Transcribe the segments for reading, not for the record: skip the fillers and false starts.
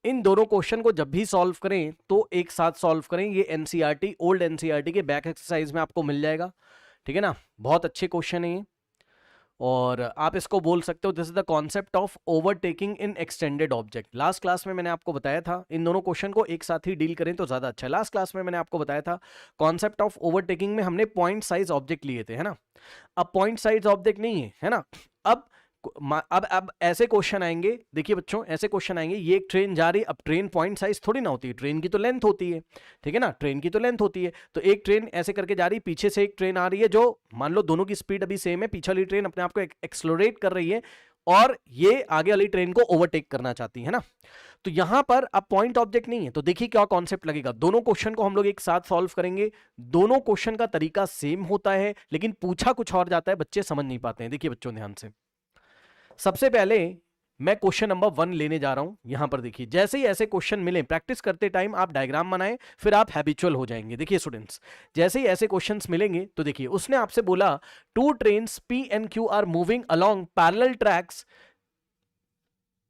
इन दोनों क्वेश्चन को जब भी सॉल्व करें तो एक साथ सॉल्व करें। ये एनसीईआरटी, ओल्ड एनसीईआरटी के बैक एक्सरसाइज में आपको मिल जाएगा, ठीक है ना। बहुत अच्छे क्वेश्चन है ये, और आप इसको बोल सकते हो this is the concept of overtaking in extended object. Last class में मैंने आपको बताया था, इन दोनों क्वेश्चन को एक साथ ही डील करें तो ज्यादा अच्छा है। लास्ट क्लास में मैंने आपको बताया था कॉन्सेप्ट ऑफ ओवरटेकिंग में हमने पॉइंट साइज ऑब्जेक्ट लिए थे, है ना। अब पॉइंट साइज ऑब्जेक्ट नहीं है ना। अब ऐसे क्वेश्चन आएंगे, देखिए बच्चों, ऐसे क्वेश्चन आएंगे, ये एक ट्रेन जा रही, अब ट्रेन पॉइंट साइज थोड़ी ना होती है, ट्रेन की तो लेंथ होती है, ठीक है ना, ट्रेन की तो लेंथ होती है। तो एक ट्रेन ऐसे करके जा रही, पीछे से एक ट्रेन आ रही है जो मान लो दोनों की स्पीड अभी सेम है, पीछे वाली ट्रेन अपने आप को एक्सलोरेट कर रही है और ये आगे वाली ट्रेन को ओवरटेक करना चाहती है ना। तो यहां पर अब पॉइंट ऑब्जेक्ट नहीं है, तो देखिए क्या कॉन्सेप्ट लगेगा। दोनों क्वेश्चन को हम लोग एक साथ सॉल्व करेंगे, दोनों क्वेश्चन का तरीका सेम होता है लेकिन पूछा कुछ और जाता है, बच्चे समझ नहीं पाते हैं। देखिए बच्चों ध्यान से, सबसे पहले मैं क्वेश्चन नंबर 1 लेने जा रहा हूं। यहां पर देखिए, जैसे ही ऐसे क्वेश्चन मिले प्रैक्टिस करते टाइम आप डायग्राम बनाएं, फिर आप हैबिचुअल हो जाएंगे। देखिए स्टूडेंट्स, जैसे ही ऐसे क्वेश्चंस मिलेंगे तो देखिए, उसने आपसे बोला two trains P and Q are moving along parallel tracks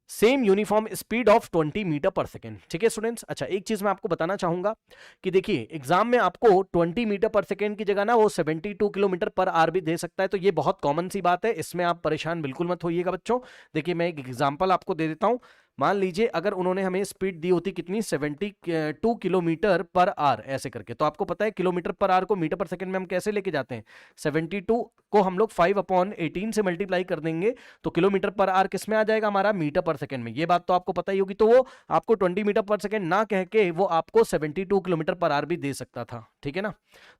same uniform speed of 20 metre per second. ठीक है स्टूडेंट्स, अच्छा एक चीज मैं आपको बताना चाहूंगा कि देखिए एग्जाम में आपको 20 मीटर पर सेकेंड की जगह ना वो 72 किलोमीटर पर आवर भी दे सकता है, तो ये बहुत कॉमन सी बात है, इसमें आप परेशान बिल्कुल मत होइएगा बच्चों। देखिए मैं एक एग्जांपल आपको दे देता हूं। मान लीजिए अगर उन्होंने हमें स्पीड दी होती कितनी, 72 किलोमीटर पर आवर ऐसे करके, तो आपको पता है किलोमीटर पर आवर को मीटर पर सेकंड में हम कैसे लेके जाते हैं, 72 को हम लोग 5/18 से मल्टीप्लाई कर देंगे तो किलोमीटर पर आवर किस में आ जाएगा हमारा, मीटर पर सेकंड में। ये बात तो आपको पता ही होगी। तो वो आपको 20 मीटर पर सेकंड ना कह के वो आपको 72 किलोमीटर पर आवर भी दे सकता था, ठीक है ना।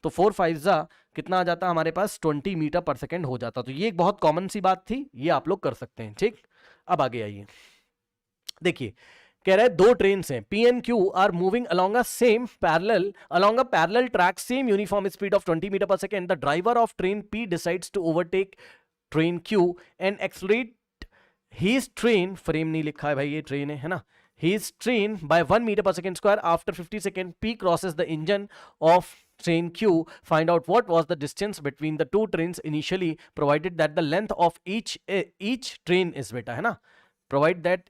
तो 4 5 कितना आ जाता हमारे पास, 20 मीटर पर सेकंड हो जाता। तो ये एक बहुत कॉमन सी बात थी, ये आप लोग कर सकते हैं, ठीक। अब आगे आइए, देखिए कह रहा है दो ट्रेन हैं P and Q are moving along a parallel track same uniform speed of 20 metre per second. The driver of train P decides to overtake train Q and accelerate his train, frame नहीं लिखा है भाई, ये train है ना, his train by 1 meter per second square after 50 seconds p crosses the engine of train q. Find out what was the distance between the two trains initially provided that the length of each train is, बेटा है ना, provide that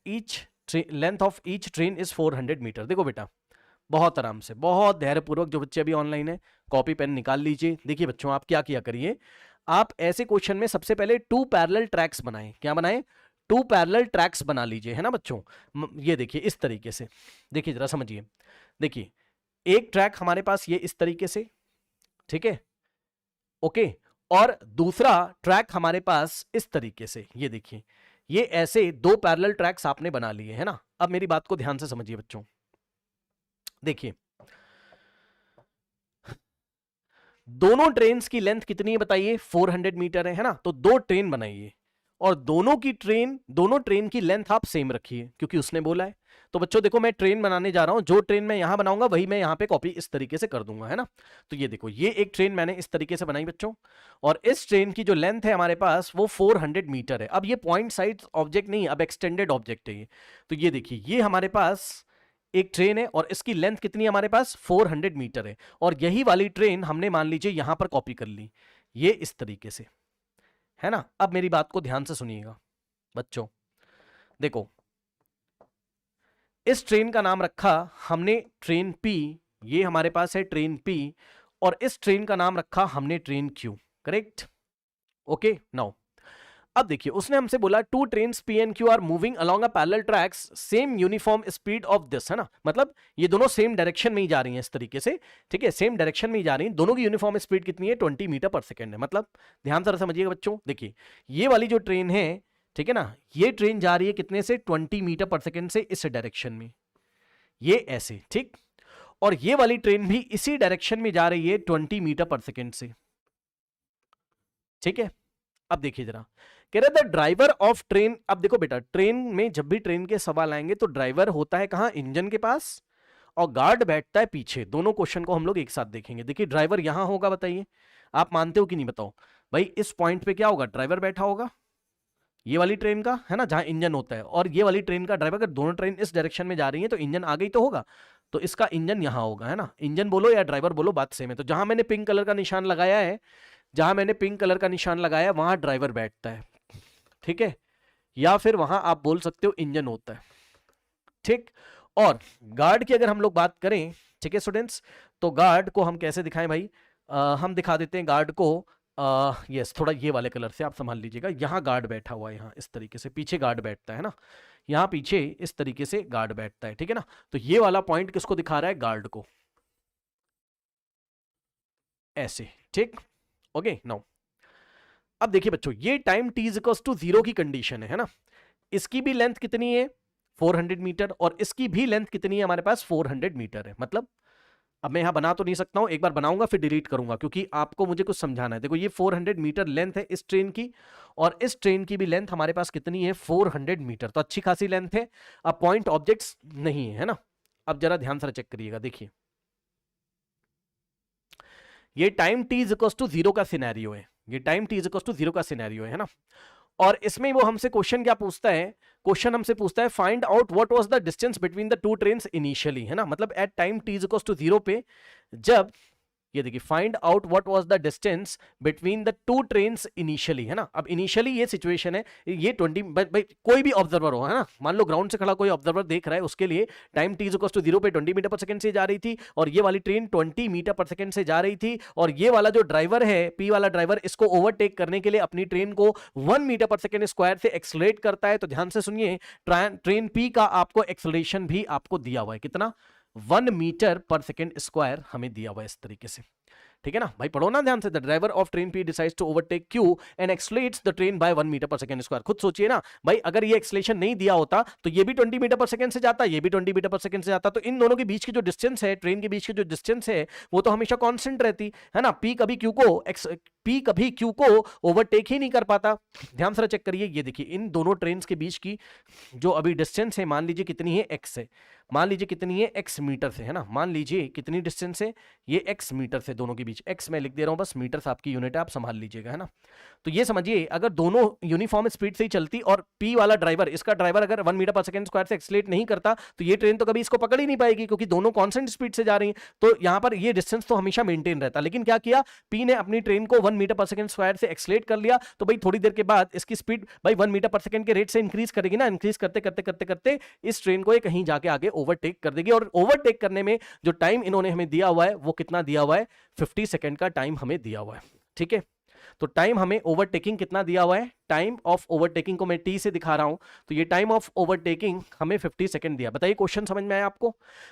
length of each train is 400 metre. देखो बेटा बहुत आराम से, बहुत धैर्यपूर्वक, जो बच्चे अभी ऑनलाइन है कॉपी पेन निकाल लीजिए। देखिए बच्चों आप क्या किया करिए, आप ऐसे क्वेश्चन में सबसे पहले 2 पैरेलल ट्रैक्स बनाएं। क्या बनाएं, 2 पैरेलल ट्रैक्स बना लीजिए, है ना बच्चों। ये देखिए इस तरीके से, देखिए जरा समझिए, देखिए एक ट्रैक हमारे पास ये इस तरीके से, ठीक है, ओके, और दूसरा ट्रैक हमारे पास इस तरीके से, ये देखिए, ये ऐसे 2 पैरेलल ट्रैक्स आपने बना लिए, है ना। अब मेरी बात को ध्यान से समझिए बच्चों, देखिए दोनों ट्रेन्स की लेंथ कितनी है बताइए, 400 मीटर है ना। तो 2 ट्रेन बनाइए और दोनों ट्रेन की लेंथ आप सेम रखिए क्योंकि उसने बोला है। तो बच्चों देखो मैं ट्रेन बनाने जा रहा हूं, जो ट्रेन मैं यहां बनाऊंगा वही मैं यहां पे कॉपी इस तरीके से कर दूंगा, है ना। तो ये देखो ये एक ट्रेन मैंने इस तरीके से बनाई बच्चों, और इस ट्रेन की जो लेंथ है हमारे पास वो 400 मीटर है। अब ये पॉइंट साइज ऑब्जेक्ट नहीं, अब एक्सटेंडेड ऑब्जेक्ट है ये। तो ये देखिए ये हमारे पास एक ट्रेन है और इसकी लेंथ कितनी है हमारे पास, 400 मीटर है, और यही वाली ट्रेन हमने मान लीजिए यहां पर कॉपी कर ली, ये इस तरीके से, है ना। अब मेरी बात को ध्यान से सुनिएगा बच्चों, देखो इस ट्रेन का नाम रखा हमने ट्रेन पी, ये हमारे पास है ट्रेन पी, और इस ट्रेन का नाम रखा हमने train Q, correct, okay. Now अब देखिए उसने हमसे बोला 2 trains P and Q are moving along a parallel tracks same uniform speed of this, है ना, मतलब ये दोनों सेम डायरेक्शन में ही जा रही हैं इस तरीके से, ठीक है, सेम डायरेक्शन में ही जा रही हैं, दोनों की यूनिफॉर्म स्पीड कितनी है, 20 मीटर पर सेकेंड है। मतलब ध्यान से समझिएगा बच्चों, देखिए ये वाली जो ट्रेन है, ठीक है ना, ये ट्रेन जा रही है कितने से, 20 मीटर पर सेकेंड से इस डायरेक्शन में, ये ऐसे, ठीक, और ये वाली ट्रेन भी इसी डायरेक्शन में जा रही है 20 मीटर पर सेकेंड से, ठीक है। अब देखिए जरा, कह रहा था ड्राइवर ऑफ ट्रेन, अब देखो बेटा ट्रेन में जब भी ट्रेन के सवाल आएंगे तो ड्राइवर होता है कहां, इंजन के पास, और गार्ड बैठता है पीछे। दोनों क्वेश्चन को हम लोग एक साथ देखेंगे। देखिए ड्राइवर यहां होगा, बताइए आप मानते हो कि नहीं, बताओ भाई, इस पॉइंट पे क्या होगा, ड्राइवर बैठा होगा, ये वाली ट्रेन का, है ना, जहां इंजन होता है, और ये वाली ट्रेन का ड्राइवर। अगर दोनों ट्रेन इस डायरेक्शन में जा रही है तो इंजन आगे ही तो होगा, तो इसका इंजन यहां होगा, है ना। इंजन बोलो या ड्राइवर बोलो बात सेम है। तो जहां मैंने पिंक कलर का निशान लगाया है, वहां ड्राइवर बैठता है, ठीक है, या फिर वहां आप बोल सकते हो इंजन होता है, ठीक। और गार्ड की अगर हम लोग बात करें, ठीक है स्टूडेंट्स, तो गार्ड को हम कैसे दिखाएं भाई, हम दिखा देते हैं गार्ड को, यस थोड़ा ये वाले कलर से आप संभाल लीजिएगा। यहाँ गार्ड बैठा हुआ है, यहाँ इस तरीके से पीछे गार्ड बैठता है ना, यहाँ पीछे इस तरीके से गार्ड बैठता है, ठीक है ना। तो ये वाला पॉइंट किसको दिखा रहा है, गार्ड को, ऐसे, ठीक, ओके। नाउ अब देखिए बच्चों, ये time t is equals to 0 की कंडीशन है ना। इसकी भी लेंथ कितनी है 400 मीटर, और इसकी भी लेंथ कितनी है हमारे पास 400 मीटर है। मतलब अब मैं यहां बना तो नहीं सकता हूं, एक बार बनाऊंगा फिर डिलीट करूंगा, क्योंकि आपको मुझे कुछ समझाना है। देखो ये 400 मीटर लेंथ है इस ट्रेन की, और इस ट्रेन की भी लेंथ हमारे पास कितनी है 400 मीटर, तो अच्छी खासी लेंथ है। अब पॉइंट ऑब्जेक्ट्स नहीं है ना। अब जरा ध्यान से चेक करिएगा, देखिए ये time t is equals to 0 का सिनेरियो है, ये time t is equals to 0 का सिनेरियो है ना। और इसमें वो हमसे क्वेश्चन क्या पूछता है, क्वेश्चन हमसे पूछता है find out what was the distance between the two trains initially, है ना। मतलब at time t is equals to 0 पे, जब ये देखिए find out what was the distance between the two trains initially, है ना। अब इनिशियली ये सिचुएशन है, ये 20 भाई कोई भी ऑब्जर्वर हो, है ना, मान लो ग्राउंड से खड़ा कोई ऑब्जर्वर देख रहा है, उसके लिए time t is equals to 0 पे 20 मीटर पर सेकंड से जा रही थी, और ये वाली ट्रेन 20 मीटर पर सेकंड से जा रही थी, और ये वाला जो ड्राइवर है p वाला ड्राइवर, इसको ओवरटेक करने के लिए अपनी ट्रेन को 1 मीटर पर सेकंड स्क्वायर से एक्सलेट करता है। तो ध्यान से सुनिए, ट्रेन p का आपको एक्सलेशन भी आपको दिया हुआ है, कितना 1 मीटर पर सेकंड स्क्वायर हमें दिया हुआ है इस तरीके से, ठीक है ना भाई। पढ़ो ना ध्यान से, the driver of train P decides to overtake Q and accelerates the train by 1 metre per second square. खुद सोचिए ना भाई, अगर ये एक्सलेशन नहीं दिया होता तो ये भी 20 मीटर पर सेकंड से जाता, ये भी 20 मीटर पर सेकंड से जाता, तो इन दोनों के बीच की जो डिस्टेंस है, ट्रेन के बीच की जो डिस्टेंस है, वो तो हमेशा कांस्टेंट रहती है ना। पी कभी क्यू को ओवरटेक ही नहीं कर पाता। ध्यान से चेक करिए, ये देखिए इन दोनों ट्रेन के बीच की जो अभी डिस्टेंस है, मान लीजिए कितनी है x है, मान लीजिए कितनी है x मीटर से, है ना। मान लीजिए कितनी डिस्टेंस है, ये x मीटर से, दोनों के बीच x मैं लिख दे रहा हूं, बस मीटर आपकी यूनिट है, आप संभाल लीजिएगा, है ना। तो ये समझिए, अगर दोनों यूनिफॉर्म स्पीड से ही चलती और p वाला ड्राइवर, इसका ड्राइवर अगर 1 मीटर पर सेकंड स्क्वायर से एक्सलेट नहीं करता, तो ये ट्रेन तो कभी इसको पकड़ ही नहीं पाएगी, क्योंकि दोनों कांस्टेंट स्पीड से जा रही हैं। तो यहां पर ये डिस्टेंस तो हमेशा मेंटेन रहता। लेकिन क्या किया, p ने अपनी ट्रेन को 1 मीटर पर सेकंड स्क्वायर से एक्सलेट कर लिया, तो भाई थोड़ी देर के बाद इसकी स्पीड भाई 1 मीटर पर सेकंड के रेट से इंक्रीज करेगी ना, इंक्रीज करते करते करते करते इस ट्रेन को ये कहीं जाके आगे ओवरटेक कर देगी। और ओवरटेक करने में जो टाइम इन्होंने हमें दिया हुआ है, वो कितना दिया हुआ है 50 सेकंड का टाइम हमें दिया हुआ है, ठीक है। तो टाइम हमें ओवरटेकिंग कितना दिया हुआ है, टाइम ऑफ ओवरटेकिंग को मैं टी से दिखा रहा हूं, तो ये टाइम ऑफ ओवरटेकिंग हमें 50 सेकंड दिया। बताइए क्वेश्चन समझ में आया आपको,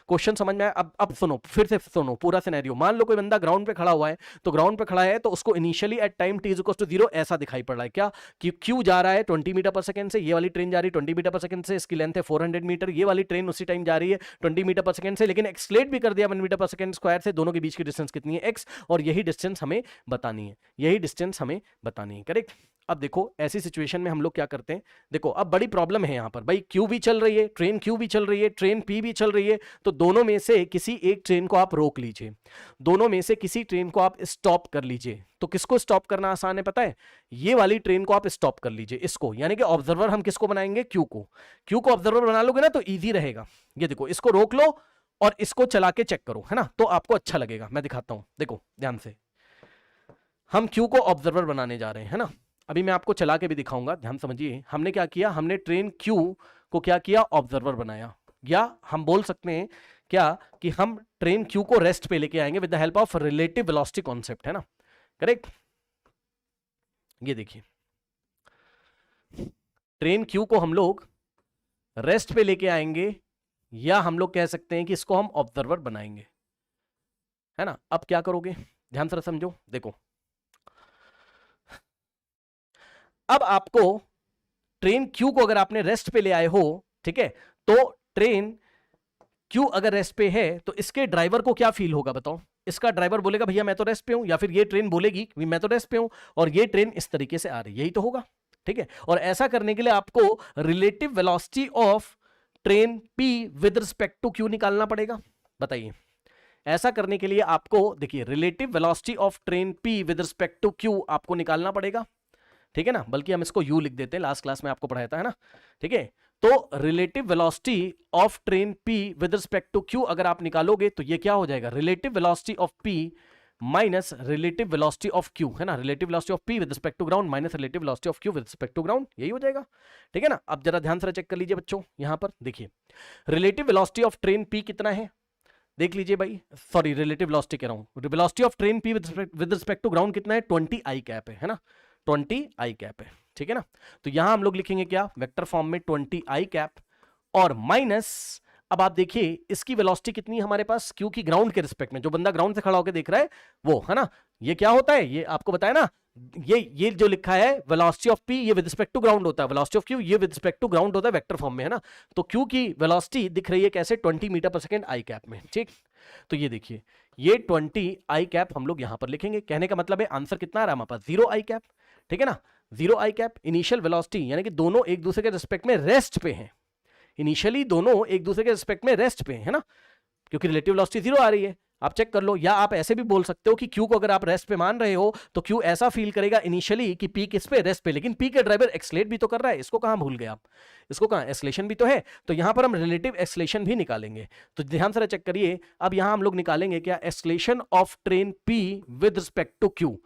क्वेश्चन समझ में आया। अब सुनो, फिर से सुनो पूरा सिनेरियो। मान लो कोई बंदा ग्राउंड पे खड़ा हुआ है, तो ग्राउंड पे खड़ा है तो उसको initially at time t equals to 0 ऐसा दिखाई पड़ रहा है, क्या कि क्यू जा रहा है 20 मीटर पर सेकंड से, ये वाली ट्रेन जा रही है 20 मीटर पर सेकंड से, इसकी लेंथ है 400 मीटर, ये वाली ट्रेन उसी टाइम जा रही है 20 मीटर पर सेकंड से, लेकिन एक्सलेट भी कर दिया 1 मीटर पर सेकंड स्क्वायर से। दोनों के बीच की डिस्टेंस कितनी है x, और यही डिस्टेंस हमें बतानी है, यही डिस्टेंस हमें बतानी है, करेक्ट। अब देखो ऐसी सिचुएशन में हम लोग क्या करते हैं, देखो अब बड़ी प्रॉब्लम है यहां पर, भाई क्यू भी चल रही है, ट्रेन क्यू भी चल रही है, ट्रेन पी भी चल रही है, तो दोनों में से किसी एक ट्रेन को आप रोक लीजिए, दोनों में से किसी ट्रेन को आप स्टॉप कर लीजिए। तो किसको स्टॉप करना आसान है पता है, ये वाली ट्रेन को आप स्टॉप कर लीजिए, इसको, यानी कि ऑब्जर्वर हम किसको बनाएंगे, क्यू को। क्यू को ऑब्जर्वर बना लोगे ना तो ईजी रहेगा। ये देखो इसको रोक लो और इसको चला के चेक करो, है ना, तो आपको अच्छा लगेगा। मैं दिखाता हूं, देखो ध्यान से, हम क्यू को ऑब्जर्वर बनाने जा रहे हैं, है ना। अभी मैं आपको चला के भी दिखाऊंगा, ध्यान समझिए। हमने क्या किया, हमने ट्रेन क्यू को क्या किया, ऑब्जर्वर बनाया, या हम बोल सकते हैं क्या कि हम ट्रेन क्यू को रेस्ट पे लेके आएंगे with the help of relative velocity concept, है ना, करेक्ट। ये देखिए ट्रेन क्यू को हम लोग रेस्ट पे लेके आएंगे, या हम लोग कह सकते हैं कि इसको हम ऑब्जर्वर बनाएंगे, है ना। अब क्या करोगे, ध्यान से समझो, देखो अब आपको ट्रेन क्यू को अगर आपने रेस्ट पे ले आए हो, ठीक है, तो ट्रेन क्यू अगर रेस्ट पे है तो इसके ड्राइवर को क्या फील होगा बताओ। इसका ड्राइवर बोलेगा भैया मैं तो रेस्ट पे हूं, या फिर ये ट्रेन बोलेगी मैं तो रेस्ट पे हूं, और ये ट्रेन इस तरीके से आ रही है, यही तो होगा, ठीक है। और ऐसा करने के लिए आपको relative velocity of train P with respect to Q निकालना पड़ेगा। बताइए, ऐसा करने के लिए आपको देखिए relative velocity of train P with respect to Q आपको निकालना पड़ेगा, ठीक है ना। बल्कि हम इसको यू लिख देते हैं, लास्ट क्लास में आपको पढ़ाया था, है ना, ठीक है। तो relative velocity of train P with respect to Q अगर आप निकालोगे तो ये क्या हो जाएगा, relative velocity of P minus relative velocity of Q, है ना, relative velocity of P with respect to ground minus relative velocity of Q with respect to ground, यही हो जाएगा। ठीक है ना। अब जरा ध्यान से चेक कर लीजिए बच्चों, यहां पर देखिए relative velocity of train P कितना है, देख लीजिए भाई, सॉरी रिलेटिव वेलोसिटी कह रहा हूं, velocity of train P with respect to ground कितना है, 20 आई कैप है ना, 20 आई कैप है। ठीक है ना। तो यहां हम लोग लिखेंगे क्या, वेक्टर फॉर्म में 20 आई कैप और माइनस, अब आप देखिए इसकी वेलोसिटी कितनी है हमारे पास, क्योंकि ग्राउंड के रिस्पेक्ट में, जो बंदा ग्राउंड से खड़ा होकर देख रहा है वो, है ना, ये क्या होता है, ये आपको बताया ना, ये जो लिखा है वेलोसिटी ऑफ पी ये विद रिस्पेक्ट टू ग्राउंड होता है, वेलोसिटी ऑफ क्यू ये विद रिस्पेक्ट टू ग्राउंड होता है वेक्टर फॉर्म में, है ना। तो क्यू की वेलोसिटी दिख रही है कैसे, 20 मीटर पर सेकंड आई कैप में। ठीक, तो ये देखिए ये 20 आई कैप हम लोग यहां पर लिखेंगे। कहने का मतलब है आंसर कितना आ रहा है हमारे पास, 0 आई कैप। ठीक है ना, 0 आई कैप। इनिशियल वेलोसिटी यानी कि दोनों एक दूसरे के रिस्पेक्ट में रेस्ट पे हैं, इनिशियली दोनों एक दूसरे के रिस्पेक्ट में रेस्ट पे, है ना, क्योंकि रिलेटिव वेलोसिटी 0 आ रही है। आप चेक कर लो, या आप ऐसे भी बोल सकते हो कि क्यू को अगर आप रेस्ट पे मान रहे हो तो क्यू ऐसा फील करेगा इनिशियली कि पी किस पे, रेस्ट पे, लेकिन पी के ड्राइवर एक्सलेट भी तो कर रहा है, इसको कहां भूल गए आप, इसको कहां, एक्सलेशन भी तो है, तो यहां पर हम रिलेटिव एक्सलेशन भी निकालेंगे। तो ध्यान से चेक करिए, अब यहां हम लोग निकालेंगे क्या, acceleration of train P with respect to Q,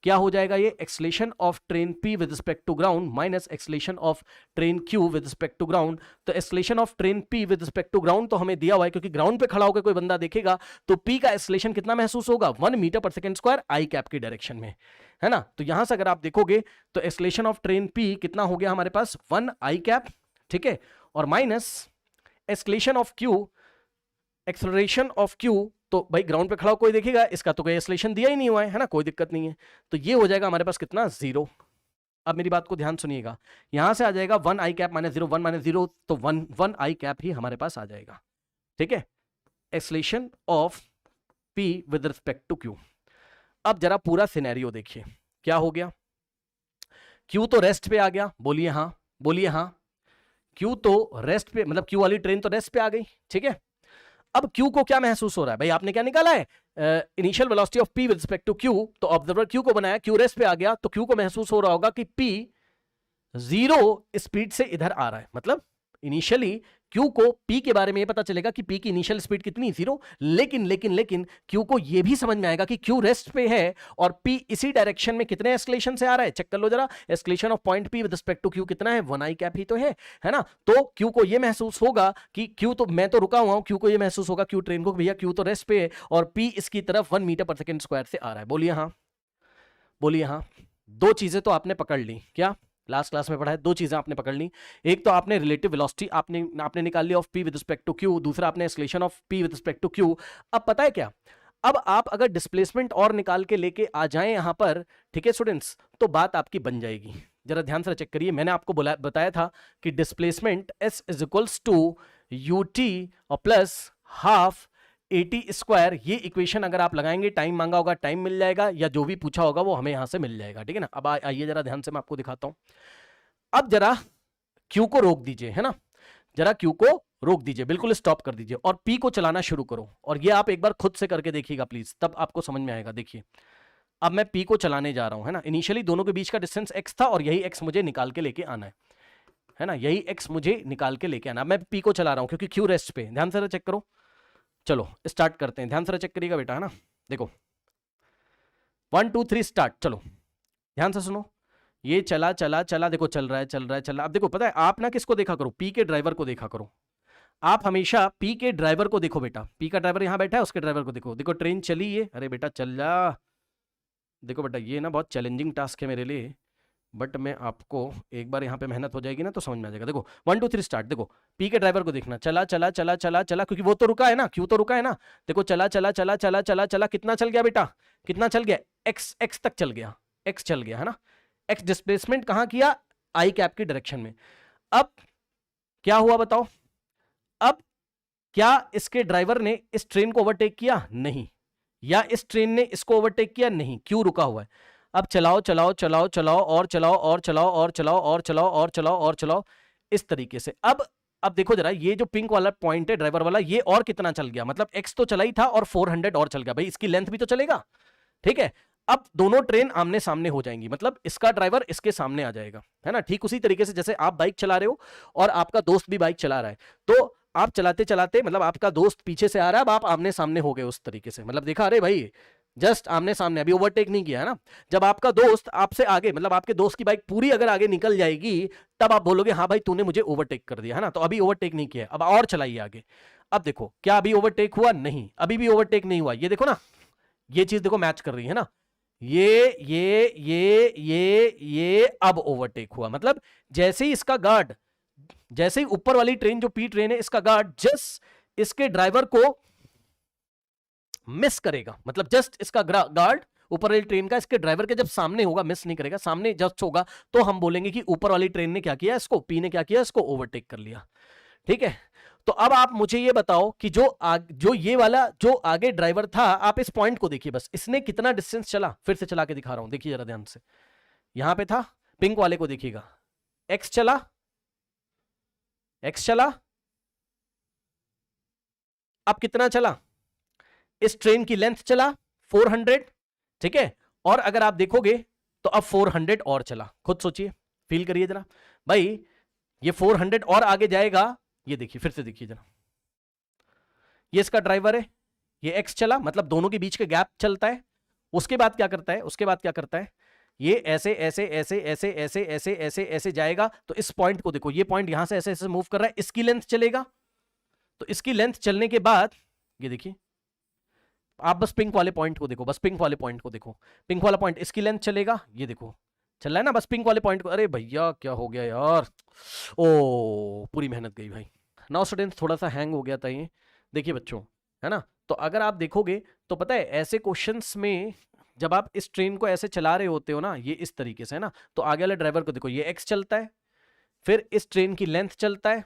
क्या हो जाएगा ये, acceleration of train P with respect to ground minus acceleration of train Q with respect to ground. तो acceleration of train P with respect to ground तो हमें दिया हुआ है, क्योंकि ग्राउंड पे खड़ा होकर कोई बंदा देखेगा तो पी का एक्सलेशन कितना महसूस होगा, 1 मीटर पर सेकंड स्क्वायर आई कैप की डायरेक्शन में, है ना। तो यहां से अगर आप देखोगे तो एक्सलेशन ऑफ ट्रेन पी कितना हो गया हमारे पास, 1 आई कैप। ठीक है, और minus acceleration of Q, acceleration of Q, तो भाई ग्राउंड पे खड़ा कोई देखेगा, इसका तो कोई एक्सेलरेशन दिया ही नहीं हुआ है ना, कोई दिक्कत नहीं है, तो ये हो जाएगा हमारे पास कितना, 0। अब मेरी बात को ध्यान सुनिएगा, यहां से आ जाएगा 1 आई कैप माइनस 0, 1 माइनस 0 तो 1 आई कैप ही हमारे पास आ जाएगा। ठीक है, acceleration of P with respect to Q. अब जरा पूरा सिनेरियो देखिए क्या हो गया, क्यू तो रेस्ट पे आ गया, बोलिए हाँ, बोलिए हाँ, क्यू तो रेस्ट पे, मतलब क्यू वाली ट्रेन तो रेस्ट पे आ गई। ठीक है, अब क्यू को क्या महसूस हो रहा है, भाई आपने क्या निकाला है, initial velocity of P with respect to Q, तो ऑब्जर्वर क्यू को बनाया, क्यू रेस्ट पे आ गया, तो क्यू को महसूस हो रहा होगा कि पी 0 स्पीड से इधर आ रहा है, मतलब इनिशियली क्यू को पी के बारे में ये पता चलेगा कि पी की इनिशियल स्पीड कितनी, 0। लेकिन क्यू को ये भी समझ में आएगा कि क्यू रेस्ट पे है और पी इसी डायरेक्शन में कितने एस्केलेशन से आ रहा है, चेक कर लो जरा, escalation of point P with respect to Q कितना है, 1 आई कैप ही तो है ना। तो क्यू को ये महसूस होगा कि क्यू तो, मैं तो रुका हुआ हूं, क्यू को ये महसूस होगा, क्यू ट्रेन को, भैया क्यू तो रेस्ट पे है और पी इसकी तरफ 1 मीटर पर सेकंड स्क्वायर से आ रहा है। बोलिए हाँ, बोलिए हाँ। दो चीजें तो आपने पकड़ ली, क्या लास्ट क्लास में पढ़ा है, दो चीजें आपने पकड़ ली, एक तो आपने रिलेटिव वेलोसिटी आपने निकाल ली of P with respect to Q, दूसरा आपने acceleration of P with respect to Q. अब पता है क्या, अब आप अगर डिस्प्लेसमेंट और निकाल के लेके आ जाएं यहां पर, ठीक है स्टूडेंट्स, तो बात आपकी बन जाएगी। जरा ध्यान से चेक करिए, मैंने आपको बताया था कि displacement s is equals to ut और प्लस हाफ AT स्क्वायर, ये इक्वेशन अगर आप लगाएंगे, टाइम मांगा होगा टाइम मिल जाएगा, या जो भी पूछा होगा वो हमें यहां से मिल जाएगा। ठीक है ना। अब आइए जरा ध्यान से मैं आपको दिखाता हूं। अब जरा Q को रोक दीजिए, है ना, जरा Q को रोक दीजिए, बिल्कुल स्टॉप कर दीजिए और P को चलाना शुरू करो, और ये आप एक बार खुद से करके देखिएगा प्लीज, तब आपको समझ में आएगा। देखिए अब मैं P को चलाने जा रहा हूं, है ना, इनिशियली दोनों के बीच का डिस्टेंस x था और यही x मुझे निकाल के लेके आना है ना, यही x मुझे निकाल के लेके आना। मैं P को चला रहा हूं क्योंकि Q रेस्ट पे, ध्यान से चेक करो। चलो स्टार्ट करते हैं, ध्यान से चेक करिएगा बेटा, है ना, देखो 1 2 3 स्टार्ट। चलो ध्यान से सुनो, ये चला चला चला, देखो चल रहा है चल रहा है चल रहा है। अब देखो पता है आप ना किसको देखा करो, पी के ड्राइवर को देखा करो, आप हमेशा पी के ड्राइवर को देखो बेटा, पी का ड्राइवर यहां बैठा है, उसके ड्राइवर को देखो। देखो ट्रेन चली है, अरे बेटा चल जा, देखो बेटा ये ना बहुत चैलेंजिंग टास्क है मेरे लिए, बट मैं आपको एक बार यहाँ पे मेहनत हो जाएगी ना तो समझ में आ जाएगा। देखो 1 2 3 स्टार्ट, देखो पी के ड्राइवर को देखना, चला चला चला चला चला, क्योंकि वो तो रुका है ना, क्यू तो रुका है ना, देखो चला चला चला चला चला चला, कितना चल गया बेटा, कितना चल गया, एक्स तक चल गया, एक्स चल गया, है ना, एक्स डिस्प्लेसमेंट कहां किया, आई कैप की डायरेक्शन में। अब क्या हुआ बताओ, अब क्या इसके ड्राइवर ने इस ट्रेन को ओवरटेक किया, नहीं, या इस ट्रेन ने इसको ओवरटेक किया, नहीं, क्यों रुका हुआ है। अब चलाओ चलाओ चलाओ चलाओ और चलाओ और चलाओ और चलाओ और चलाओ और चलाओ और चलाओ, इस तरीके से। अब देखो जरा, ये जो पिंक वाला पॉइंट है ड्राइवर वाला, ये और कितना चल गया, मतलब एक्स तो चला ही था और 400 और चल गया, भाई इसकी लेंथ भी तो चलेगा। ठीक है, अब दोनों ट्रेन आमने सामने हो जाएंगी, मतलब इसका ड्राइवर इसके सामने आ जाएगा, है ना। ठीक उसी तरीके से जैसे आप बाइक चला रहे हो और आपका दोस्त भी बाइक चला रहा है, तो आप चलाते चलाते, मतलब आपका दोस्त पीछे से आ रहा है, अब आप आमने सामने हो गए उस तरीके से, मतलब देखा, अरे भाई जस्ट आमने सामने, अभी ओवरटेक नहीं किया है ना। जब आपका दोस्त आपसे आगे, मतलब आपके दोस्त की बाइक पूरी अगर आगे निकल जाएगी, तब आप बोलोगे हाँ भाई तूने मुझे ओवरटेक कर दिया है ना। तो अभी ओवरटेक नहीं किया, अब और चलाइए आगे। अब देखो क्या अभी ओवरटेक हुआ? नहीं, अभी भी ओवरटेक नहीं हुआ। ये देखो ना, ये चीज देखो मैच कर रही है ना, ये अब ओवरटेक हुआ। मतलब जैसे ही इसका गार्ड, जैसे ही ऊपर वाली ट्रेन जो पी ट्रेन है, इसका गार्ड जस्ट इसके ड्राइवर को मिस करेगा, मतलब जस्ट इसका गार्ड ऊपर वाली ट्रेन का इसके ड्राइवर के जब सामने होगा, मिस नहीं करेगा, सामने जस्ट होगा, तो हम बोलेंगे कि ऊपर वाली ट्रेन ने क्या किया, इसको पी ने क्या किया, इसको ओवरटेक कर लिया। ठीक है, तो अब आप मुझे ये बताओ कि जो ये वाला जो आगे ड्राइवर था, आप इस पॉइंट को देखिए बस, इसने कितना डिस्टेंस चला। फिर से चला के दिखा रहा हूं, देखिए जरा ध्यान से। यहां पे था, पिंक वाले को देखिएगा, एक्स चला, एक्स चला। अब कितना चला? इस ट्रेन की लेंथ चला 400, ठीक है। और अगर आप देखोगे तो अब 400 और चला। खुद सोचिए, फील करिए जरा भाई, ये 400 और आगे जाएगा। ये देखिए, फिर से देखिए जरा, ये इसका ड्राइवर है, ये एक्स चला, मतलब दोनों के बीच के गैप चलता है। उसके बाद क्या करता है, उसके बाद क्या करता है, ये ऐसे ऐसे ऐसे ऐसे ऐसे ऐसे ऐसे ऐसे जाएगा। तो इस पॉइंट को देखो, ये पॉइंट यहां से ऐसे ऐसे मूव कर रहा है, इसकी लेंथ चलेगा। तो इसकी लेंथ चलने के बाद ये देखिए, आप बस पिंक वाले पॉइंट को देखो, बस पिंक वाले पॉइंट को देखो, पिंक वाला पॉइंट, इसकी लेंथ चलेगा। ये देखो चल रहा है ना, बस पिंक वाले पॉइंट को। अरे भैया क्या हो गया यार, ओ पूरी मेहनत गई भाई। नाउ स्टूडेंट्स थोड़ा सा हैंग हो गया था ये, देखिए बच्चों, है ना। तो अगर आप देखोगे तो पता है ऐसे क्वेश्चंस में जब आप इस ट्रेन को ऐसे चला रहे होते हो ना, ये इस तरीके से है ना, तो आगे वाले ड्राइवर को देखो, ये एक्स चलता है, फिर इस ट्रेन की लेंथ चलता है,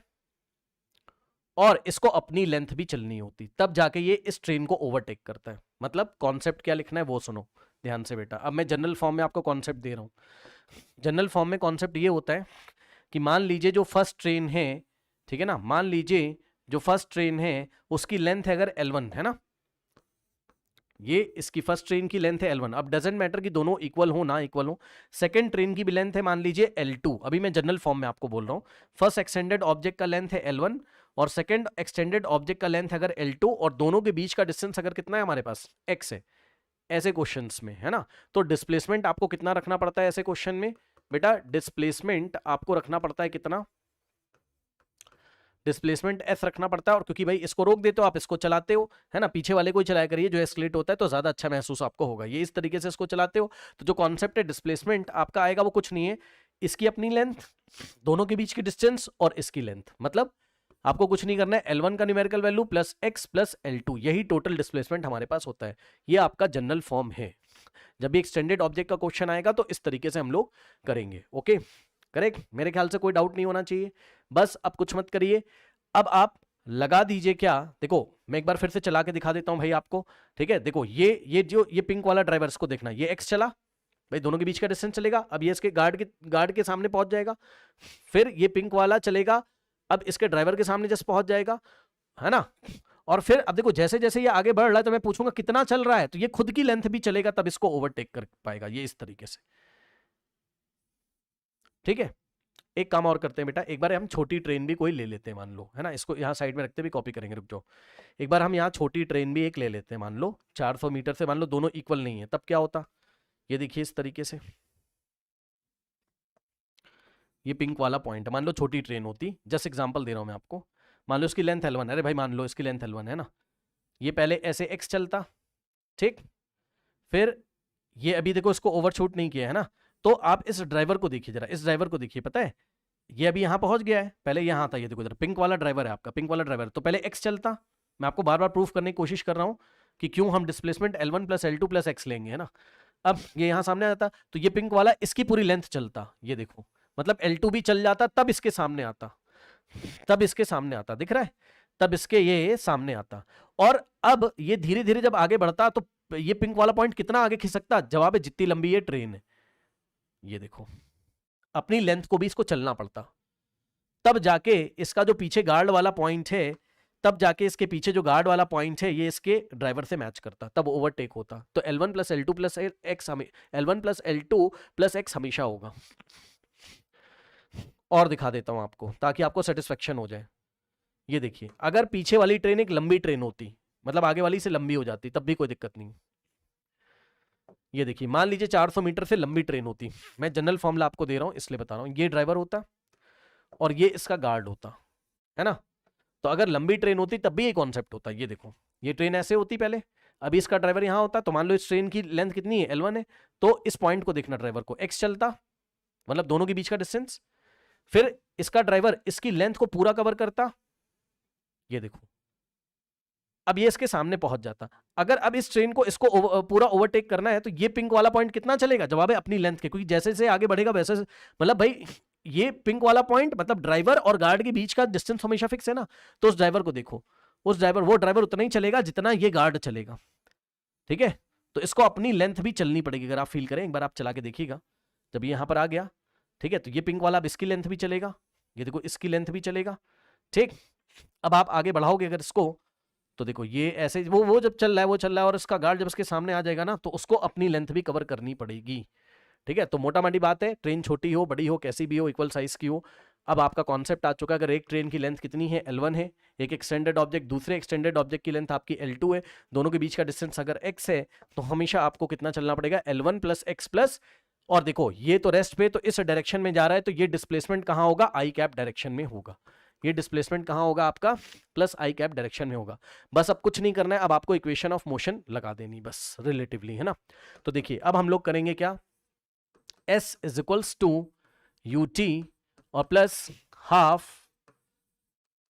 और इसको अपनी लेंथ भी चलनी होती, तब जाके ये इस ट्रेन को ओवरटेक करता है। मतलब कॉन्सेप्ट क्या लिखना है वो सुनो ध्यान से बेटा। अब मैं जनरल फॉर्म में आपको कॉन्सेप्ट दे रहा हूं। जनरल फॉर्म में कॉन्सेप्ट ये होता है कि मान लीजिए जो फर्स्ट ट्रेन है, ठीक है ना, मान लीजिए जो फर्स्ट ट्रेन है उसकी लेंथ है अगर L1 है ना, ये इसकी फर्स्ट ट्रेन की लेंथ है L1। अब डजेंट मैटर कि दोनों इक्वल हो ना इक्वल हो, सेकंड ट्रेन की भी लेंथ है मान लीजिए L2। अभी मैं जनरल फॉर्म में आपको बोल रहा हूं, फर्स्ट एक्सटेंडेड ऑब्जेक्ट का लेंथ है L1 और सेकंड एक्सटेंडेड ऑब्जेक्ट का लेंथ अगर L2, और दोनों के बीच का डिस्टेंस अगर कितना है हमारे पास, x है, ऐसे क्वेश्चंस में, है ना। तो डिस्प्लेसमेंट आपको कितना रखना पड़ता है ऐसे क्वेश्चन में बेटा? डिस्प्लेसमेंट आपको रखना पड़ता है कितना? डिस्प्लेसमेंट s रखना पड़ता है। और क्योंकि भाई इसको रोक देते हो आप, इसको चलाते हो, है ना, पीछे वाले को ही चलाया करिए, जो एस्केलेट होता है तो ज्यादा अच्छा महसूस आपको होगा। ये इस तरीके से इसको चलाते हो, तो जो कॉन्सेप्ट है डिस्प्लेसमेंट आपका आएगा वो कुछ नहीं है, इसकी अपनी लेंथ, दोनों के बीच की डिस्टेंस और इसकी लेंथ। मतलब आपको कुछ नहीं करना है, L1 का numerical value plus x plus L2, यही टोटल डिस्प्लेसमेंट हमारे पास होता है। ये आपका जनरल फॉर्म है। जब भी एक्सटेंडेड ऑब्जेक्ट का क्वेश्चन आएगा तो इस तरीके से हम लोग करेंगे। ओके, करेक्ट, मेरे ख्याल से कोई डाउट नहीं होना चाहिए। बस अब कुछ मत करिए, अब आप लगा दीजिए क्या। देखो मैं एक बार फिर से चला के दिखा देता हूं भाई आपको, ठीक है। देखो ये पिंक वाला ड्राइवर, इसको देखना, ये एक्स चला भाई, दोनों के बीच का डिस्टेंस चलेगा। अब ये इसके गार्ड के सामने पहुंच जाएगा, फिर ये पिंक वाला चलेगा, अब इसके ड्राइवर के सामने जस्ट पहुंच जाएगा, है ना। और फिर अब देखो जैसे जैसे ये आगे बढ़ रहा है तो मैं पूछूंगा कितना चल रहा है, तो ये खुद की लेंथ भी चलेगा, तब इसको ओवरटेक कर पाएगा, ये इस तरीके से। ठीक है, एक काम और करते हैं बेटा, एक बार हम छोटी ट्रेन भी कोई ले लेते हैं, मान लो, है ना, इसको यहाँ साइड में रखते भी कॉपी करेंगे, रुक जाओ। एक बार हम यहाँ छोटी ट्रेन भी एक ले लेते हैं, मान लो 400 मीटर से, मान लो दोनों इक्वल नहीं है, तब क्या होता, ये देखिए इस तरीके से। ये पिंक वाला पॉइंट है, मान लो छोटी ट्रेन होती, जस्ट एग्जांपल दे रहा हूं मैं आपको, मान लो इसकी लेंथ L1, अरे भाई मान लो इसकी लेंथ L1 है ना, ये पहले ऐसे एक्स चलता, ठीक, फिर ये अभी देखो इसको ओवरशूट नहीं किया है ना, तो आप इस ड्राइवर को देखिए जरा, इस ड्राइवर को देखिए, पता है ये अभी यहां पहुंच गया है, पहले यहां था, ये देखो जरा, पिंक वाला ड्राइवर है आपका, पिंक वाला ड्राइवर, तो पहले एक्स चलता। मैं आपको बार बार प्रूफ करने की कोशिश कर रहा हूं कि क्यों हम displacement L1 plus L2 plus x लेंगे, है ना। अब ये यहां सामने आता, तो ये पिंक वाला इसकी पूरी लेंथ चलता, ये देखो, मतलब L2 भी चल जाता, तब इसके सामने आता, तब इसके सामने आता, दिख रहा है, तब इसके ये सामने आता। और अब ये धीरे धीरे जब आगे बढ़ता तो ये पिंक वाला पॉइंट कितना आगे खिसकता, जवाब है जितनी लंबी ये ट्रेन है, ये देखो अपनी लेंथ को भी इसको चलना पड़ता, तब जाके इसका जो पीछे गार्ड वाला पॉइंट है, तब जाके इसके पीछे जो गार्ड वाला पॉइंट है ये इसके ड्राइवर से मैच करता, तब ओवरटेक होता। तो L1 plus L2 plus x, L1 plus L2 plus x हमेशा होगा। और दिखा देता हूं आपको ताकि आपको सेटिस्फेक्शन हो जाए। ये देखिए, अगर पीछे वाली ट्रेन एक लंबी ट्रेन होती, मतलब आगे वाली से लंबी हो जाती, तब भी कोई दिक्कत नहीं, ये देखिए मान लीजिए 400 मीटर से लंबी ट्रेन होती, मैं जनरल फॉर्मूला आपको दे रहा हूं इसलिए बता रहा हूं, ये ड्राइवर होता और ये इसका गार्ड होता है ना। तो अगर लंबी ट्रेन होती तब भी ये कॉन्सेप्ट होता। ये देखो ये ट्रेन ऐसे होती पहले, अभी इसका ड्राइवर यहां होता, तो मान लो इस ट्रेन की लेंथ कितनी है L1 है, तो इस पॉइंट को देखना, ड्राइवर को x चलता, मतलब दोनों के बीच का डिस्टेंस, फिर इसका ड्राइवर इसकी लेंथ को पूरा कवर करता, ये देखो अब ये इसके सामने पहुंच जाता। अगर अब इस ट्रेन को इसको पूरा ओवरटेक करना है तो ये पिंक वाला पॉइंट कितना चलेगा, जवाब है अपनी लेंथ के, क्योंकि जैसे जैसे आगे बढ़ेगा वैसे मतलब भाई ये पिंक वाला पॉइंट मतलब ड्राइवर और गार्ड के बीच का डिस्टेंस हमेशा फिक्स है ना, तो उस ड्राइवर को देखो, वो ड्राइवर उतना ही चलेगा जितना ये गार्ड चलेगा, ठीक है। तो इसको अपनी लेंथ भी चलनी पड़ेगी, अगर आप फील करें एक बार आप चला के देखिएगा, जब ये यहां पर आ गया, ठीक है, तो ये पिंक वाला अब इसकी लेंथ भी चलेगा, ये देखो इसकी लेंथ भी चलेगा, ठीक। अब आप आगे बढ़ाओगे अगर इसको, तो देखो ये ऐसे वो जब चल रहा है और इसका गार्ड जब इसके सामने आ जाएगा ना, तो उसको अपनी लेंथ भी कवर करनी पड़ेगी, ठीक है। तो मोटा मोटी बात है, ट्रेन छोटी हो बड़ी हो कैसी भी हो, इक्वल साइज की हो, अब आपका कॉन्सेप्ट आ चुका है। अगर एक ट्रेन की लेंथ कितनी है L1 है, एक एक्सटेंडेड ऑब्जेक्ट, दूसरे एक्सटेंडेड ऑब्जेक्ट की लेंथ आपकी L2 है, दोनों के बीच का डिस्टेंस अगर x है, तो हमेशा आपको कितना चलना पड़ेगा, L1 प्लस x प्लस, और देखो ये तो रेस्ट पे, तो इस डायरेक्शन में जा रहा है, तो ये डिस्प्लेसमेंट कहां होगा, आई कैप डायरेक्शन में होगा, ये डिस्प्लेसमेंट कहां होगा आपका, प्लस आई कैप डायरेक्शन में होगा। बस अब कुछ नहीं करना है, अब आपको इक्वेशन ऑफ मोशन लगा देनी बस रिलेटिवली, है ना। तो देखिए अब हम लोग करेंगे क्या, s is equals to ut और प्लस हाफ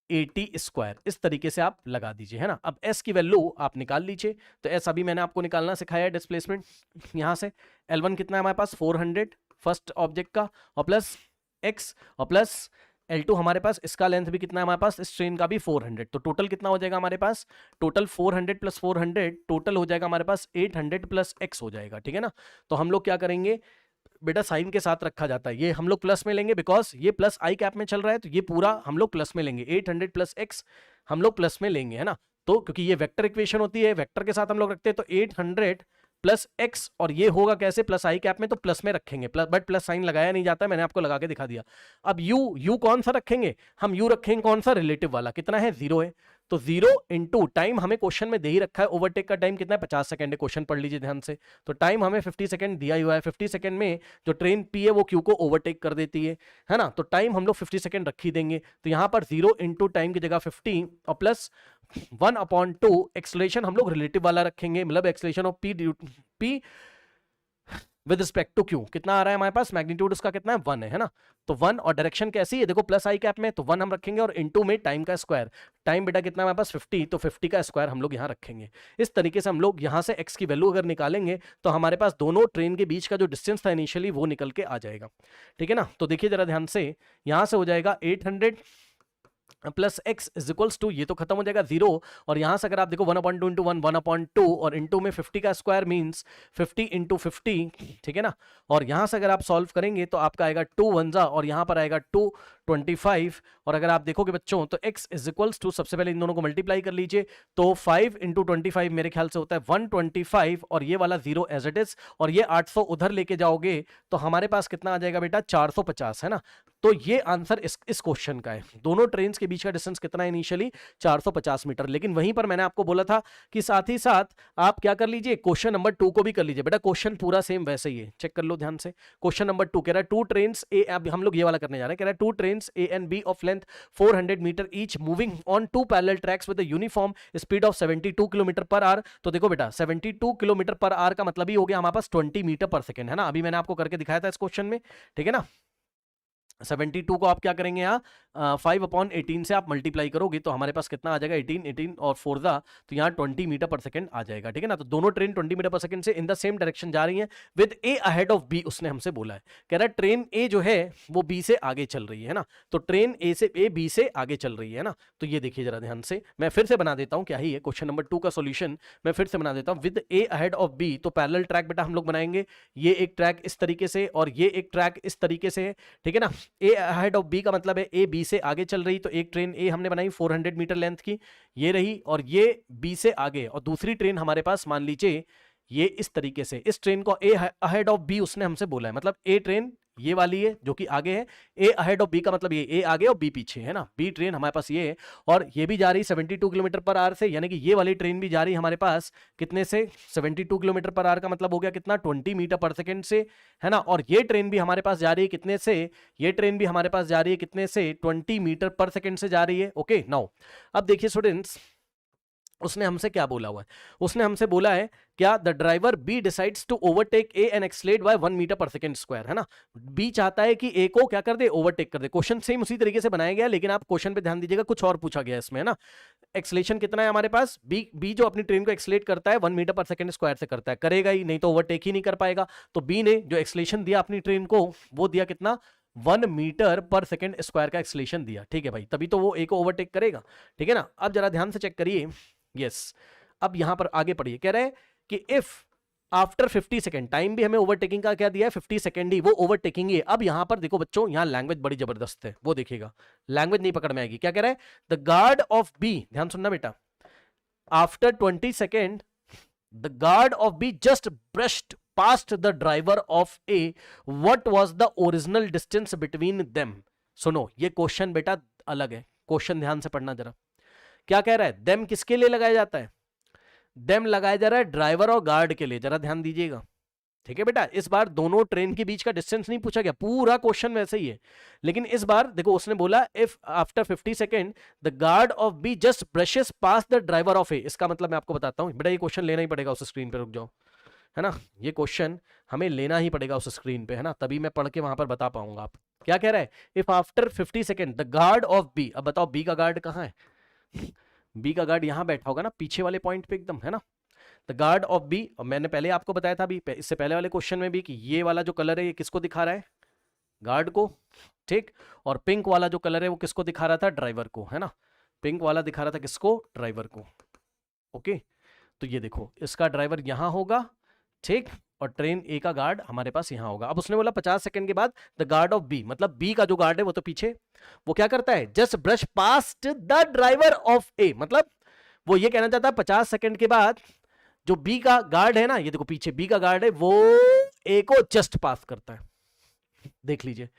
AT स्क्वायर, इस तरीके से आप लगा दीजिए, है ना। अब s की वैल्यू आप निकाल लीजिए, तो s अभी मैंने आपको निकालना सिखाया है, डिस्प्लेसमेंट यहां से L1 कितना है हमारे पास 400 फर्स्ट ऑब्जेक्ट का, और प्लस x और प्लस L2 हमारे पास, इसका लेंथ भी कितना है हमारे पास, इस ट्रेन का भी 400, तो टोटल कितना हो जाएगा हमारे पास, टोटल 400 प्लस 400 टोटल हो जाएगा हमारे पास 800 प्लस x हो जाएगा, ठीक है ना। तो हम लोग क्या करेंगे बेटा, साइन के साथ रखा जाता है, ये हम लोग प्लस में लेंगे बिकॉज ये प्लस आई कैप में चल रहा है, तो ये पूरा हम लोग प्लस में लेंगे, 800 प्लस x हम लोग प्लस में लेंगे, है ना। तो क्योंकि ये वेक्टर इक्वेशन होती है, वेक्टर के साथ हम लोग रखते हैं, तो 800 प्लस x, और ये होगा कैसे, प्लस आई कैप में, तो प्लस में रखेंगे, प्लस बट प्लस साइन लगाया नहीं जाता है, मैंने आपको लगा के दिखा दिया। अब u कौन सा रखेंगे, हम u रखेंगे कौन सा, रिलेटिव वाला, कितना है 0 है, तो 0 इंटू टाइम हमें क्वेश्चन में दे ही रखा है, ओवरटेक का टाइम कितना है 50 सेकंड है, क्वेश्चन पढ़ लीजिए ध्यान से, तो टाइम हमें 50 सेकंड दिया हुआ है, 50 सेकंड में जो ट्रेन P है वो Q को ओवरटेक कर देती है ना, तो टाइम हम लोग 50 सेकंड रख ही देंगे, तो यहां पर 0 इंटू टाइम की जगह 50 और प्लस 1/2 एक्सेलरेशन हम लोग रिलेटिव वाला रखेंगे, मतलब acceleration of P with respect to Q कितना आ रहा है हमारे पास, मैग्नीट्यूड उसका कितना है 1 है ना, तो 1, और डायरेक्शन कैसी है देखो, प्लस आई कैप में, तो 1 हम रखेंगे, और इनटू में टाइम का स्क्वायर, टाइम बेटा कितना है हमारे पास 50, तो 50 का स्क्वायर हम लोग यहाँ रखेंगे। इस तरीके से हम लोग यहाँ से x की वैल्यू अगर निकालेंगे तो हमारे पास दोनों ट्रेन के बीच का जो डिस्टेंस था इनिशियली वो निकल के आ जाएगा, ठीक है ना। तो देखिए जरा ध्यान से, यहाँ से हो जाएगा 800 plus x is equals to, ये तो खत्म हो जाएगा 0, और यहां से अगर आप देखो 1/2 इंटू 1 1/2, और इंटू में 50 का स्क्वायर मींस 50 इंटू 50, ठीक है ना। और यहां से अगर आप सॉल्व करेंगे तो आपका आएगा 2 1 और यहां पर आएगा 225, और अगर आप देखोगे बच्चों तो x इज इक्वल्स टू, सबसे पहले इन दोनों को मल्टीप्लाई कर लीजिए, तो 5 इंटू 25 मेरे ख्याल से होता है 125, और ये वाला 0 एज इट इज, और ये 800 उधर लेके जाओगे तो हमारे पास कितना आ जाएगा बेटा 450, है ना। तो ये आंसर इस क्वेश्चन का है, दोनों ट्रेन्स के बीच का डिस्टेंस कितना है इनिशियली 450 मीटर, लेकिन वहीं पर मैंने आपको बोला था कि साथ ही साथ आप क्या कर लीजिए, क्वेश्चन नंबर 2 को भी कर लीजिए बेटा, क्वेश्चन पूरा सेम वैसे ही है, चेक कर लो ध्यान से। क्वेश्चन नंबर 2 कह रहा है 2 ट्रेन्स ए, अब हम लोग ये वाला करने जा रहे हैं, कह रहा है 2 trains A and B of length 400 metre each moving on 2 parallel tracks with uniform speed of 72 kilometre per hour. तो देखो बेटा 72 किलोमीटर पर आवर का मतलब ही हो गया हमारे पास 20 मीटर पर सेकेंड, है ना, अभी मैंने आपको करके दिखाया था इस क्वेश्चन में, ठीक है ना। 72 को आप क्या करेंगे यहाँ 5/18 से आप मल्टीप्लाई करोगे तो हमारे पास कितना आ जाएगा 18 और 4 तो यहाँ 20 मीटर पर सेकंड आ जाएगा, ठीक है ना। तो दोनों ट्रेन 20 मीटर पर सेकंड से इन द सेम डायरेक्शन जा रही हैं with A ahead of B, उसने हमसे बोला है, कह रहा है ट्रेन ए जो है वो बी से आगे चल रही है ना, तो ट्रेन ए बी से आगे चल रही है ना। तो ये देखिए जरा ध्यान से, मैं फिर से बना देता हूँ, क्या ही है क्वेश्चन नंबर 2 का सोल्यूशन मैं फिर से बना देता हूँ, with A ahead of B, तो पैरेलल ट्रैक बेटा हम लोग बनाएंगे, ये एक ट्रैक इस तरीके से और ये एक ट्रैक इस तरीके से है, ठीक है ना। ए अहेड ऑफ बी का मतलब है ए बी से आगे चल रही, तो एक ट्रेन ए हमने बनाई 400 मीटर लेंथ की, ये रही, और ये बी से आगे, और दूसरी ट्रेन हमारे पास मान लीजिए ये इस तरीके से, इस ट्रेन को ए अहेड ऑफ बी उसने हमसे बोला है, मतलब ए ट्रेन ये वाली है जो कि आगे है, ए अहेड ऑफ बी का मतलब ये ए आगे और बी पीछे है ना, बी ट्रेन हमारे पास ये है, और ये भी जा रही 72 किलोमीटर पर आवर से, यानी कि ये वाली ट्रेन भी जा रही है हमारे पास कितने से, 72 किलोमीटर पर आवर का मतलब हो गया कितना, 20 मीटर पर सेकेंड से, है ना। और ये ट्रेन भी हमारे पास जा रही है कितने से, ये ट्रेन भी हमारे पास जा रही है कितने से, 20 मीटर पर सेकेंड से जा रही है। ओके नाउ अब देखिए स्टूडेंट्स, उसने हमसे क्या बोला हुआ है, उसने हमसे बोला है क्या, the driver B decides to overtake A and accelerate by 1 metre per second square, है ना। बी चाहता है कि ए को क्या कर दे, ओवरटेक कर दे। क्वेश्चन सेम उसी तरीके से बनाया गया, लेकिन आप क्वेश्चन पे ध्यान दीजिएगा, कुछ और पूछा गया इसमें, है ना। एक्सलेशन कितना है हमारे पास, बी जो अपनी ट्रेन को एक्सलेट करता है 1 मीटर पर सेकंड स्क्वायर से करता है, करेगा ही नहीं तो ओवरटेक ही नहीं कर पाएगा। तो बी ने जो एक्सलेशन दिया अपनी ट्रेन को, वो दिया कितना, 1 मीटर पर सेकंड स्क्वायर का एक्सलेशन दिया। ठीक है भाई, तभी तो वो ए को ओवरटेक करेगा। ठीक है ना। अब जरा ध्यान से चेक करिए, यस अब यहां पर आगे पढ़िए, कह रहे हैं कि इफ आफ्टर 50 सेकंड, टाइम भी हमें ओवरटेकिंग का क्या दिया है, 50 सेकंड ही वो ओवरटेकिंग है। अब यहां पर देखो बच्चों, यहां लैंग्वेज बड़ी जबरदस्त है, वो देखिएगा, लैंग्वेज नहीं पकड़ में आएगी। क्या कह रहा है, द गार्ड ऑफ बी, ध्यान सुनना बेटा, after 20 second the guard of B just brushed past the driver of A, what was the original distance between them. सुनो ये क्वेश्चन बेटा अलग है, क्वेश्चन ध्यान से पढ़ना जरा। क्या कह रहा है, देम किसके लिए लगाया जाता है, देम लगाया जा रहा है ड्राइवर और गार्ड के लिए, जरा ध्यान दीजिएगा। ठीक है बेटा, इस बार दोनों ट्रेन के बीच का डिस्टेंस नहीं पूछा गया, पूरा क्वेश्चन वैसे ही है, लेकिन इस बार देखो उसने बोला if after 50 second the guard of B just brushes past the driver of A. इसका मतलब मैं आपको बताता हूं बेटा, ये क्वेश्चन लेना ही पड़ेगा उस स्क्रीन पे, रुक जाओ, है ना, ये क्वेश्चन हमें लेना ही पड़ेगा उस स्क्रीन पे, है ना, तभी मैं पढ़ के वहां पर बता पाऊंगा। आप क्या कह रहा है, if after 50 second the guard of B, अब बताओ बी का गार्ड कहां है, बी का गार्ड यहां बैठा होगा ना, पीछे वाले पॉइंट पे एकदम, है ना। द गार्ड ऑफ बी, और मैंने पहले आपको बताया था अभी इससे पहले वाले क्वेश्चन में भी कि ये वाला जो कलर है ये किसको दिखा रहा है, गार्ड को, ठीक, और पिंक वाला जो कलर है वो किसको दिखा रहा था, ड्राइवर को, है ना। पिंक वाला दिखा रहा था किसको, ड्राइवर को। ओके, तो ये देखो इसका ड्राइवर यहां होगा, ठीक, और ट्रेन ए का गार्ड हमारे पास यहां होगा। अब उसने बोला 50 सेकंड के बाद द गार्ड ऑफ बी, मतलब बी का जो गार्ड है वो तो पीछे, वो क्या करता है, just brush past the driver of A, मतलब वो ये कहना चाहता है 50 सेकंड के बाद जो बी का गार्ड है ना, ये देखो पीछे बी का गार्ड है, वो ए को जस्ट पास करता है। देख लीजिए,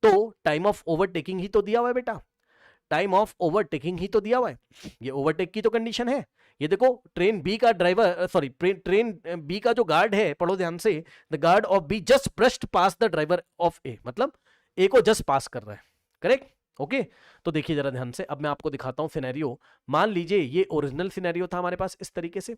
तो टाइम ऑफ ओवरटेकिंग ही तो दिया हुआ है बेटा, टाइम ऑफ ओवरटेकिंग ही तो दिया हुआ है, ये ओवरटेक की तो कंडीशन है। ये देखो ट्रेन बी का ड्राइवर, सॉरी ट्रेन बी का जो गार्ड है, पढ़ो ध्यान से, the guard of B just brushed past the driver of A, मतलब ए को जस्ट पास कर रहा है, करेक्ट। ओके, तो देखिए जरा ध्यान से, अब मैं आपको दिखाता हूं सिनेरियो। मान लीजिए ये ओरिजिनल सिनेरियो था हमारे पास इस तरीके से,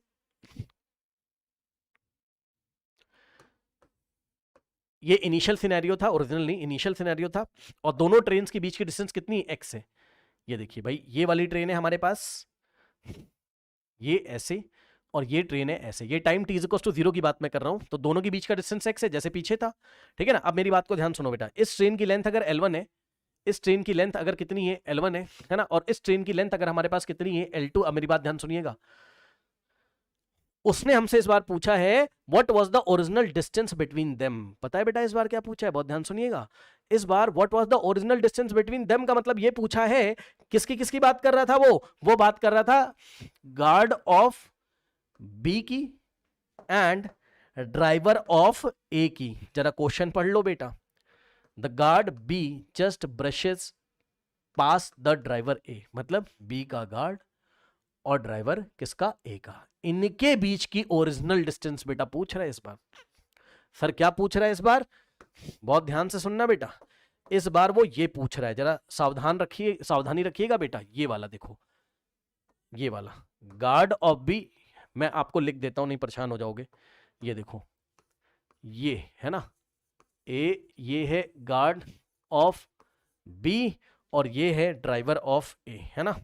ये इनिशियल सिनेरियो था, ओरिजिनल नहीं, इनिशियल सिनेरियो था, और दोनों ट्रेन्स के बीच की डिस्टेंस कितनी, एक्स है। ये देखिए भाई, ये वाली ट्रेन है हमारे पास, ये ऐसे, और ये ट्रेन है ऐसे, ये टाइम t इक्वल्स टू 0 की बात मैं कर रहा हूं, तो दोनों के बीच का डिस्टेंस x है जैसे पीछे था। ठीक है ना। अब मेरी बात को ध्यान सुनो बेटा, इस ट्रेन की लेंथ अगर L1 है, इस ट्रेन की लेंथ अगर कितनी है, L1 है ना, और इस ट्रेन की लेंथ अगर हमारे पास कितनी है, L2। अब मेरी बात ध्यान सुनिएगा, उसने हमसे इस बार पूछा है what was the original distance between them. पता है बेटा इस बार क्या पूछा है, बहुत ध्यान सुनिएगा, इस बार what was the original distance between them का मतलब ये पूछा है, किसकी किसकी बात कर रहा था, वो बात कर रहा था गार्ड ऑफ बी की एंड ड्राइवर ऑफ ए की। जरा क्वेश्चन पढ़ लो बेटा, the guard B just brushes past the driver A, मतलब बी का गार्ड और ड्राइवर किसका, ए का, इनके बीच की ओरिजिनल डिस्टेंस बेटा पूछ रहा है इस बार। सर क्या पूछ रहा है इस बार, बहुत ध्यान से सुनना बेटा, इस बार वो ये पूछ रहा है, जरा सावधानी रखिएगा बेटा। ये वाला देखो, ये वाला गार्ड ऑफ बी, मैं आपको लिख देता हूं नहीं परेशान हो जाओगे। ये देखो, ये है ना ए, ये है गार्ड ऑफ बी और ये है ड्राइवर ऑफ ए, है ना।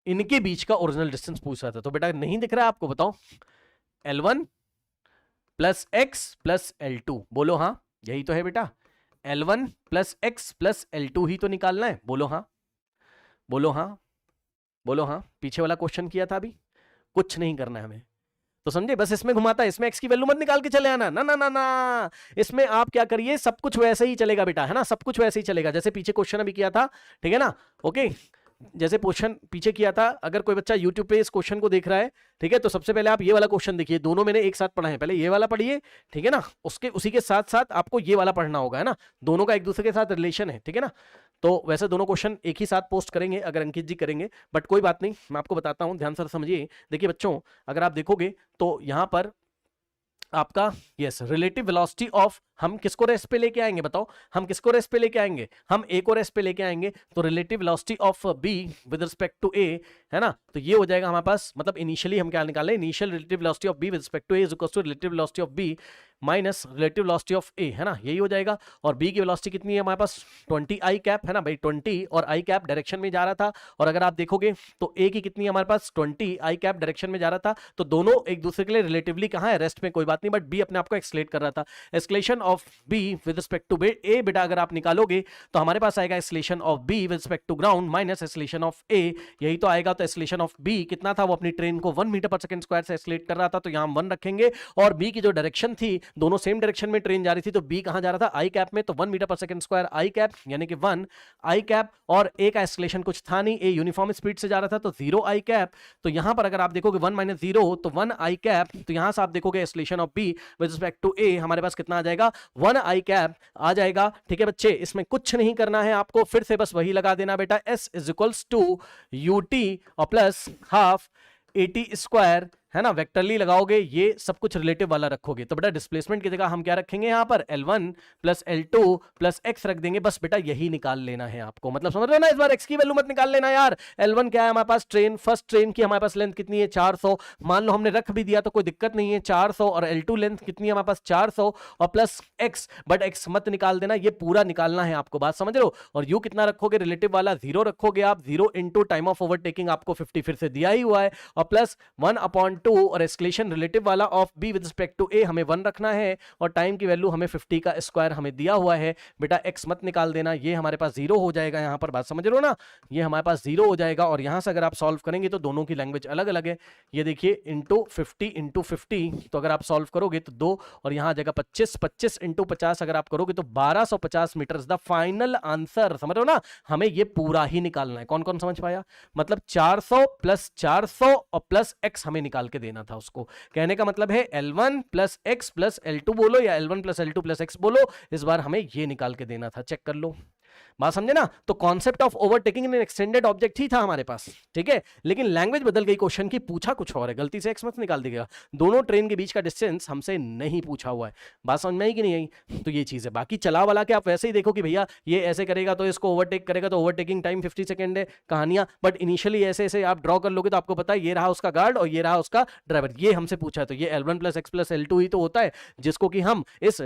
इनके बीच का ओरिजिनल डिस्टेंस पूछ रहा था। तो बेटा नहीं दिख रहा है आपको, बताओ, L1 plus x plus L2, बोलो हाँ, यही तो है बेटा, L1 plus x plus L2 ही तो निकालना है, बोलो हाँ, बोलो हाँ, बोलो हाँ। पीछे वाला क्वेश्चन किया था अभी, कुछ नहीं करना है हमें, तो समझे, बस इसमें घुमाता है, इसमें एक्स की वैल्यू मत निकाल के चले आना, ना ना ना ना, इसमें आप क्या करिए, सब कुछ वैसे ही चलेगा बेटा, है ना, सब कुछ वैसे ही चलेगा जैसे पीछे क्वेश्चन अभी किया था, ठीक है ना। ओके, जैसे क्वेश्चन पीछे किया था, अगर कोई बच्चा यूट्यूब पे इस क्वेश्चन को देख रहा है, ठीक है, तो सबसे पहले आप ये वाला क्वेश्चन देखिए, दोनों मैंने एक साथ पढ़ा है, पहले ये वाला पढ़िए, ठीक है ना, उसके उसी के साथ साथ आपको ये वाला पढ़ना होगा, है ना, दोनों का एक दूसरे के साथ रिलेशन है, ठीक है ना। तो वैसे दोनों क्वेश्चन एक ही साथ पोस्ट करेंगे अगर अंकित जी करेंगे, बट कोई बात नहीं, मैं आपको बताता हूं, ध्यान से समझिए। देखिए बच्चों, अगर आप देखोगे तो यहां पर आपका यस रिलेटिव वेलोसिटी ऑफ, हम किसको रेस्ट पे लेके आएंगे बताओ, हम किसको रेस्ट पे लेके आएंगे, हम ए को रेस्ट पे लेके आएंगे, तो relative velocity of B with respect to A, है ना, तो ये हो जाएगा हमारे पास, मतलब इनिशियली हम क्या निकाले, initial relative velocity of B with respect to A is equal to relative velocity of B minus relative velocity of A, है ना, यही हो जाएगा। और बी की वेलोसिटी कितनी है हमारे पास 20 आई कैप, है ना भाई, 20 और आई कैप डायरेक्शन में जा रहा था, और अगर आप देखोगे तो ए की कितनी है हमारे पास 20 आई कैप डायरेक्शन में जा रहा था, तो दोनों एक दूसरे के लिए रिलेटिवली कहां है, रेस्ट में, कोई बात नहीं, बट बी अपने आप को एक्सलेट कर रहा था। Acceleration of B with respect to A बेटा अगर आप निकालोगे तो हमारे पास आएगा acceleration of B with respect to ground minus acceleration of A, यही तो आएगा। तो एक्सलेशन ऑफ बी कितना था, वो अपनी ट्रेन को 1 मीटर पर सेकंड स्क्वायर से एक्सलेट कर रहा था, तो यहां हम 1 रखेंगे, और बी की जो डायरेक्शन थी, दोनों सेम डायरेक्शन में ट्रेन जा रही थी, तो बी कहां जा रहा था, आई कैप में, तो 1 मीटर पर सेकंड स्क्वायर आई कैप यानी कि 1 आई कैप, और ए का एक्सलेशन कुछ था नहीं, ए यूनिफॉर्म स्पीड से जा रहा था, तो 0 आई कैप। तो यहां पर अगर आप देखोगे 1 माइनस 0 तो 1 आई कैप, तो यहां से आप देखोगे acceleration of B with respect to A हमारे पास कितना आ जाएगा, 1 आई कैप आ जाएगा। ठीक है बच्चे, इसमें कुछ नहीं करना है आपको, फिर से बस वही लगा देना बेटा, S is equals to U T और plus half A T square, है ना, वेक्टरली लगाओगे, ये सब कुछ रिलेटिव वाला रखोगे, तो बेटा डिस्प्लेसमेंट की जगह हम क्या रखेंगे यहाँ पर, L1 plus L2 plus x रख देंगे, बस बेटा यही निकाल लेना है आपको, मतलब समझ रहे हो ना, इस बार x की वैल्यू मत निकाल लेना यार। L1 क्या है हमारे पास, ट्रेन, फर्स्ट ट्रेन की हमारे पास लेंथ कितनी है 400, मान लो हमने रख भी दिया तो कोई दिक्कत नहीं है 400, और L2 लेंथ कितनी है हमारे पास 400 और प्लस x, बट x मत निकाल देना, ये पूरा निकालना है आपको, बात समझ रहे हो। और u कितना रखोगे, रिलेटिव वाला 0 रखोगे आप, 0 इंटू टाइम ऑफ ओवरटेकिंग आपको 50 फिर से दिया ही हुआ है, और प्लस 1/2 और एस्केलेशन रिलेटिव वाला of B with respect to A हमें 1 रखना है, और टाइम की वैल्यू हमें 50 का स्क्वायर हमें दिया हुआ है, बेटा x मत निकाल देना, ये हमारे पास 0 हो जाएगा यहाँ पर, बात समझ रहे हो ना, ये हमारे पास 0 हो जाएगा। और यहाँ से अगर आप सॉल्व करेंगे तो दोनों की लैंग्वेज अलग अलग है, ये देखिए इंटू 50, तो अगर आप सॉल्व करोगे तो 2, और यहाँ आ जाएगा 25 इंटू 50 अगर आप करोगे तो 1250 मीटर द फाइनल आंसर, समझ रहे हो ना, हमें ये पूरा ही निकालना है। कौन कौन समझ पाया, मतलब 400 प्लस 400 और प्लस x हमें निकाल के देना था उसको, कहने का मतलब है L1 plus x plus L2 बोलो या L1 plus L2 plus x बोलो, इस बार हमें ये निकाल के देना था, चेक कर लो, बात समझे ना। तो concept of overtaking in extended object ही था हमारे पास, ठीक है, लेकिन लैंग्वेज बदल गई, क्वेश्चन की पूछा कुछ और है, गलती से x मत निकाल देगा, दोनों ट्रेन के बीच का डिस्टेंस हमसे नहीं पूछा हुआ है, बात समझ में आई कि नहीं आई, तो ये चीज है। बाकी चला वाला के आप वैसे ही देखो कि भैया ये ऐसे करेगा तो इसको ओवरटेक करेगा, तो ओवरटेकिंग टाइम 50 सेकंड है, कहानियां, बट इनिशियली ऐसे ऐसे आप ड्रॉ कर लोगे तो आपको पता है ये रहा उसका गार्ड और ये रहा उसका ड्राइवर, ये हमसे पूछा है, तो ये L1 plus x plus L2 ही तो होता है, जिसको कि हम इस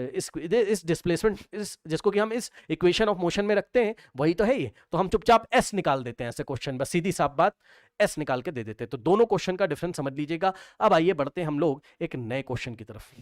डिस्प्लेसमेंट, जिसको कि हम इस इक्वेशन ऑफ मोशन में रखते हैं, वही तो है ये, तो हम चुपचाप s निकाल देते हैं ऐसे क्वेश्चन, बस सीधी साफ बात s निकाल के दे देते हैं। तो दोनों क्वेश्चन का डिफरेंस समझ लीजिएगा। अब आइए बढ़ते हैं हम लोग एक नए क्वेश्चन की तरफ।